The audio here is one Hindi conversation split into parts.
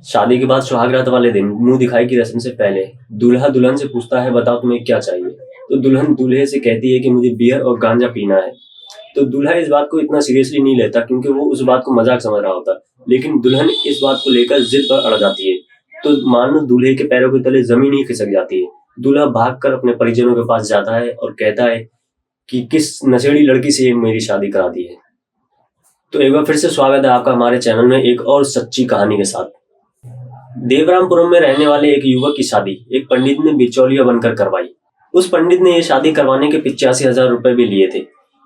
शादी के बाद सुहागरात वाले दिन मुंह दिखाई की रस्म से पहले दूल्हा दुल्हन से पूछता है, बताओ तुम्हें क्या चाहिए। तो दुल्हन दूल्हे से कहती है कि मुझे बियर और गांजा पीना है। तो दूल्हा इस बात को इतना सीरियसली नहीं लेता क्योंकि वो उस बात को मजाक समझ रहा होता। लेकिन दुल्हन इस बात को लेकर जिद पर अड़ जाती है। तो मानो दूल्हे के पैरों के तले जमीन ही खिसक जाती है। दूल्हा भागकर अपने परिजनों के पास जाता है और कहता है कि किस नशेड़ी लड़की से मेरी शादी करा दी है। तो एक बार फिर से स्वागत है आपका हमारे चैनल में एक और सच्ची कहानी के साथ। देवरामपुरम में रहने वाले एक युवक की शादी एक पंडित ने बिचौलिया बनकर करवाई। उस पंडित ने यह शादी करवाने के 85,000 रुपए भी लिए थे।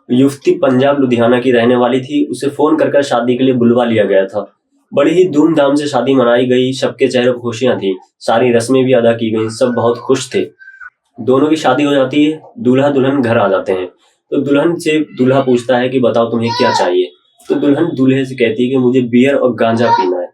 युवती पंजाब लुधियाना की रहने वाली थी। उसे फोन कर शादी के लिए बुलवा लिया गया था। बड़ी ही धूमधाम से शादी मनाई गई। सबके चेहरे पर खुशियां थी। सारी रस्में भी अदा की गई। सब बहुत खुश थे। दोनों की शादी हो जाती है। दूल्हा दुल्हन घर आ जाते हैं। तो दुल्हन से दूल्हा पूछता है कि बताओ तुम्हें क्या चाहिए। तो दुल्हन दूल्हे से कहती है कि मुझे बियर और गांजा पीना है।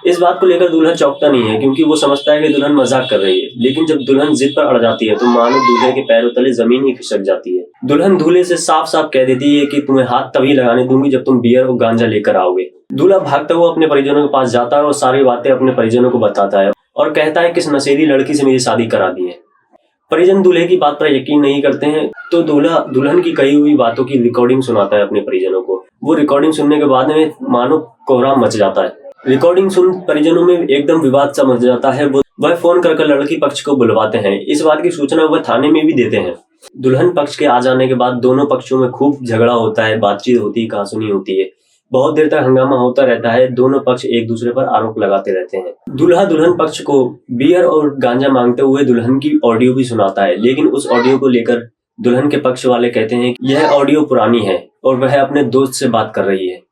इस बात को लेकर दूल्हा चौंकता नहीं है क्योंकि वो समझता है कि दुल्हन मजाक कर रही है। लेकिन जब दुल्हन जिद पर अड़ जाती है तो मानो दूल्हे के पैरों तले जमीन ही खिसक जाती है। दुल्हन दूल्हे से साफ साफ कह देती है कि तुम्हें हाथ तभी लगाने दूंगी जब तुम बियर और गांजा लेकर आओगे। दूल्हा भागता हुआ अपने परिजनों के पास जाता है और सारी बातें अपने परिजनों को बताता है और कहता है किस नशेड़ी लड़की से मेरी शादी करा दी है। परिजन दूल्हे की बात पर यकीन नहीं करते हैं तो दूल्हा दुल्हन की कही हुई बातों की रिकॉर्डिंग सुनाता है अपने परिजनों को। वो रिकॉर्डिंग सुनने के बाद में मानो कोहराम मच जाता है। रिकॉर्डिंग सुन परिजनों में एकदम विवाद सा मच जाता है। वह फोन कर लड़की पक्ष को बुलवाते हैं। इस बात की सूचना वह थाने में भी देते हैं। दुल्हन पक्ष के आ जाने के बाद दोनों पक्षों में खूब झगड़ा होता है। बातचीत होती है, कहासुनी होती है। बहुत देर तक हंगामा होता रहता है। दोनों पक्ष एक दूसरे पर आरोप लगाते रहते हैं। दूल्हा दुल्हन पक्ष को बियर और गांजा मांगते हुए दुल्हन की ऑडियो भी सुनाता है। लेकिन उस ऑडियो को लेकर दुल्हन के पक्ष वाले कहते हैं कि यह ऑडियो पुरानी है और वह अपने दोस्त से बात कर रही है।